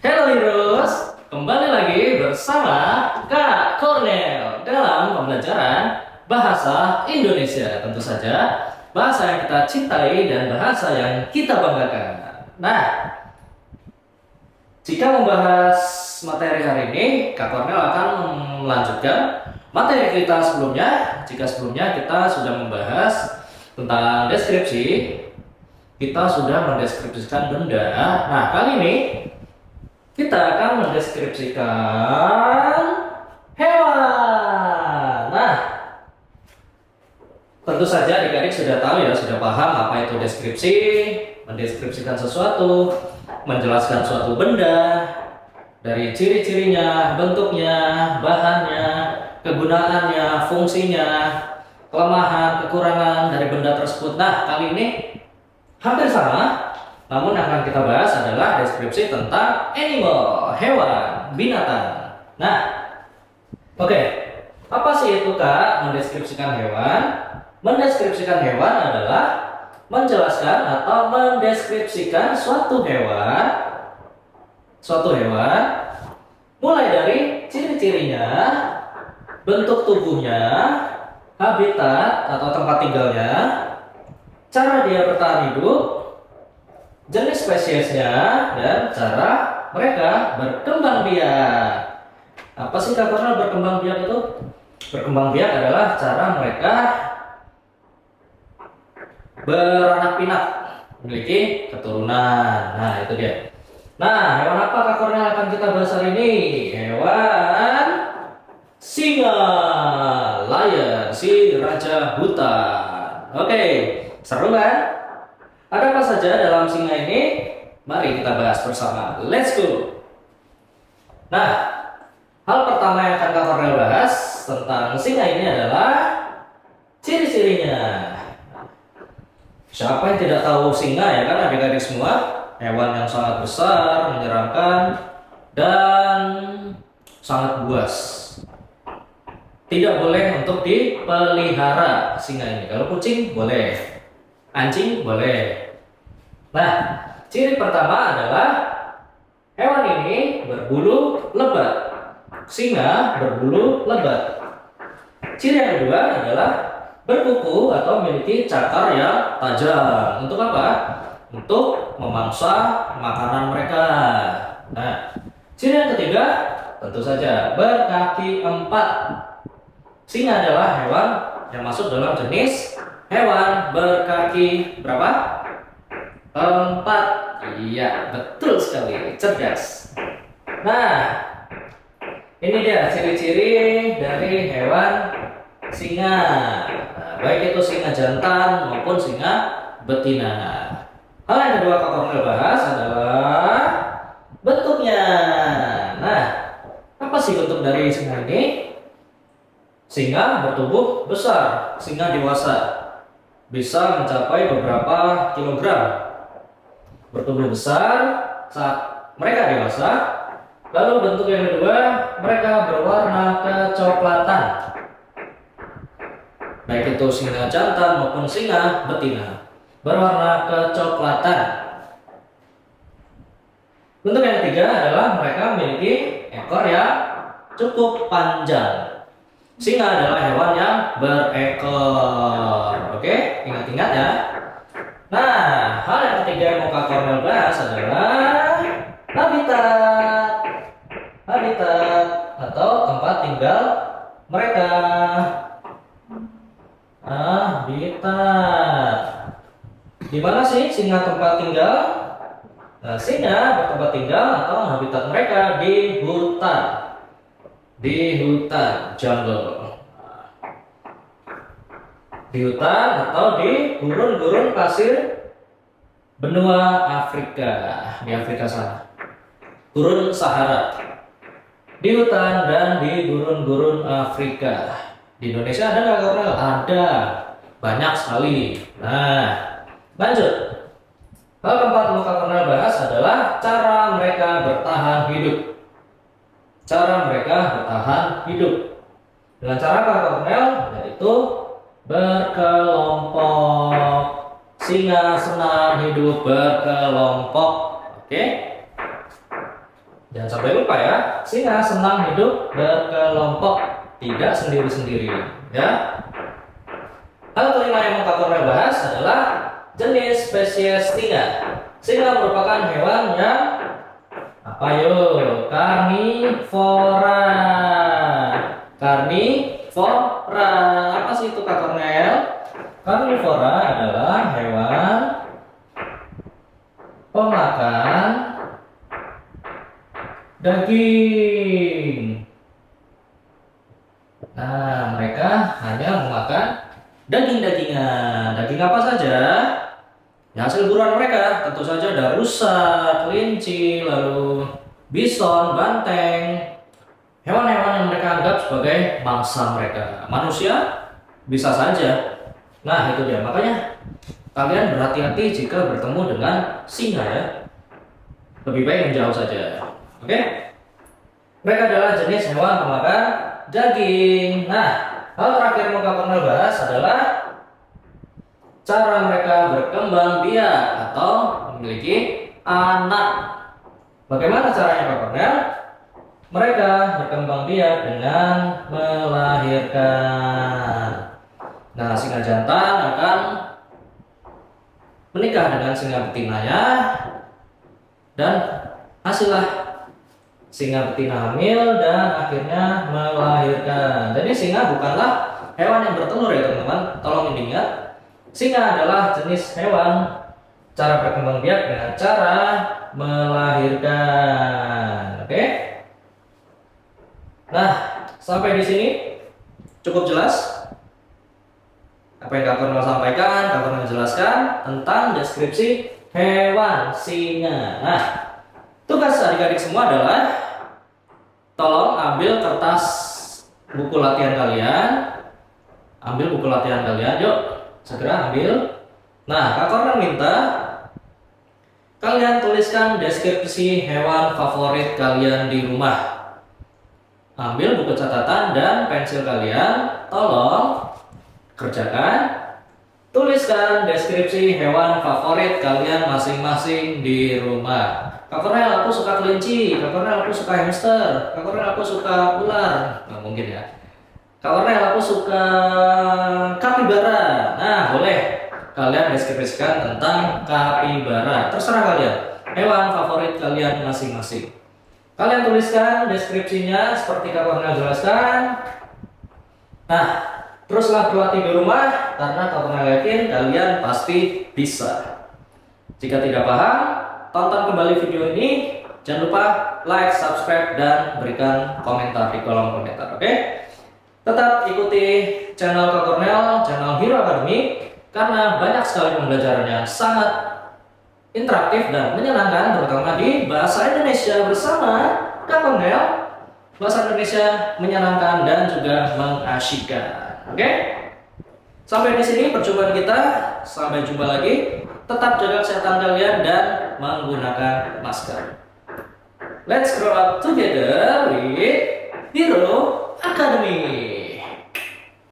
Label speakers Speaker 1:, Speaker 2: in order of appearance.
Speaker 1: Hello Heroes, kembali lagi bersama Kak Cornel dalam pembelajaran Bahasa Indonesia. Tentu saja bahasa yang kita cintai dan bahasa yang kita banggakan. Nah, jika membahas materi hari ini, Kak Cornel akan melanjutkan materi kita sebelumnya. Jika sebelumnya kita sudah membahas tentang deskripsi, kita sudah mendeskripsikan benda. Nah, kali ini kita akan mendeskripsikan hewan. Nah, tentu saja adik-adik sudah tahu ya, sudah paham apa itu deskripsi, mendeskripsikan sesuatu, menjelaskan suatu benda, dari ciri-cirinya, bentuknya, bahannya, kegunaannya, fungsinya, kelemahan, kekurangan dari benda tersebut. Nah, kali ini hampir sama, namun yang akan kita bahas adalah deskripsi tentang animal, hewan, binatang. Nah, oke. Apa sih itu Kak mendeskripsikan hewan? Mendeskripsikan hewan adalah menjelaskan atau mendeskripsikan suatu hewan mulai dari ciri-cirinya, bentuk tubuhnya, habitat atau tempat tinggalnya, cara dia bertahan hidup, jenis spesiesnya, dan cara mereka berkembang biak. Apa sih Kak Cornel berkembang biak itu? Berkembang biak adalah cara mereka beranak pinak, memiliki keturunan. Nah, itu dia. Nah, hewan apa Kak Cornel akan kita bahas hari ini? Hewan singa, lion, si raja hutan. Oke, seru kan? Ada apa saja dalam singa ini? Mari kita bahas bersama. Let's go. Nah, hal pertama yang akan Kak Cornel bahas tentang singa ini adalah ciri-cirinya. Siapa yang tidak tahu singa ya kan adik-adik semua? Hewan yang sangat besar, menyeramkan, dan sangat buas. Tidak boleh untuk dipelihara singa ini. Kalau kucing boleh, anjing boleh. Nah, ciri pertama adalah hewan ini berbulu lebat. Singa berbulu lebat. Ciri yang kedua adalah berkuku atau memiliki cakar yang tajam. Untuk apa? Untuk memangsa makanan mereka. Nah, ciri yang ketiga tentu saja berkaki 4. Singa adalah hewan yang masuk dalam jenis hewan berkaki berapa? 4. Iya, betul sekali, cerdas. Nah, ini dia ciri-ciri dari hewan singa. Nah, baik itu singa jantan maupun singa betina. Hal yang kedua Kak Cornel bahas adalah bentuknya. Nah, apa sih bentuk dari singa ini? Singa bertubuh besar, singa dewasa, bisa mencapai beberapa kilogram. Bertubuh besar saat mereka dewasa. Lalu bentuk yang kedua, mereka berwarna kecoklatan. Baik itu singa jantan maupun singa betina, berwarna kecoklatan. Bentuk yang ketiga adalah mereka memiliki ekor yang cukup panjang. Singa adalah hewan yang berekor. Oke, ingat-ingat ya. Nah, hal yang ketiga yang mau Kak Cornel bahas adalah habitat. Habitat atau tempat tinggal mereka. Habitat. Di mana sih singa tempat tinggal? Nah, singa bertempat tinggal atau habitat mereka di hutan. Di hutan, jungle. Di hutan atau di gurun-gurun pasir benua Afrika, di Afrika sana. Gurun Sahara. Di hutan dan di gurun-gurun Afrika. Di Indonesia ada nggak Cornel? Ada, banyak sekali. Nah, lanjut. Hal keempat yang Kak Cornel bahas adalah cara mereka bertahan hidup. Cara mereka bertahan hidup. Dengan cara Kak Cornel yaitu berkelompok. Singa senang hidup berkelompok. Oke. Jangan sampai lupa ya, singa senang hidup berkelompok, tidak sendiri-sendiri. Ya. Hal kelima yang mau Kak Cornel bahas adalah jenis spesies singa. Singa merupakan hewan yang apa yuk? Karnivora. Karnivora. Apa sih itu Kak Cornel? Karnivora adalah hewan pemakan daging. Nah, mereka hanya memakan daging-dagingan. Daging apa saja? Ya, hasil buruan mereka tentu saja ada rusa, kelinci, lalu bison, banteng. Hewan-hewan yang mereka anggap sebagai mangsa mereka. Manusia bisa saja. Nah, itu dia. Makanya kalian berhati-hati jika bertemu dengan singa ya. Lebih baik menjauh saja. Oke? Mereka adalah jenis hewan pemakan daging. Nah, hal terakhir yang mau Cornel bahas adalah cara mereka berkembang biak atau memiliki anak. Bagaimana caranya Kak Cornel? Mereka berkembang biak dengan melahirkan. Nah, singa jantan akan menikah dengan singa betinanya dan hasillah singa betina hamil dan akhirnya melahirkan. Jadi singa bukanlah hewan yang bertelur ya teman-teman. Tolong diingat, singa adalah jenis hewan cara berkembang biak dengan cara melahirkan. Oke? Nah, sampai di sini cukup jelas apa yang Kak Cornel sampaikan. Kak Cornel menjelaskan tentang deskripsi hewan singa. Nah, tugas adik-adik semua adalah tolong ambil kertas buku latihan kalian. Ambil buku latihan kalian, yuk segera ambil. Nah, Kak Cornel minta kalian tuliskan deskripsi hewan favorit kalian di rumah. Ambil buku catatan dan pensil kalian, tolong kerjakan. Tuliskan deskripsi hewan favorit kalian masing-masing di rumah. Kak Cornel, aku suka kelinci. Kak Cornel, aku suka hamster. Kak Cornel, aku suka ular. Nggak mungkin ya. Kak Cornel, aku suka kapibara. Nah, boleh kalian deskripsikan tentang kapibara. Terserah kalian. Hewan favorit kalian masing-masing. Kalian tuliskan deskripsinya seperti Kak Cornel jelaskan. Nah, teruslah berlatih di rumah karena Kak Cornel yakin kalian pasti bisa. Jika tidak paham, tonton kembali video ini. Jangan lupa like, subscribe, dan berikan komentar di kolom komentar. Oke? Tetap ikuti channel Kak Cornel, channel Hero Academy, karena banyak sekali pembelajaran yang sangat interaktif dan menyenangkan, terutama di bahasa Indonesia bersama Kak Cornel. Bahasa Indonesia menyenangkan dan juga mengasyikkan. Oke? Sampai di sini perjumpaan kita. Sampai jumpa lagi. Tetap jaga kesehatan kalian dan menggunakan masker. Let's grow up together with Hero Academy.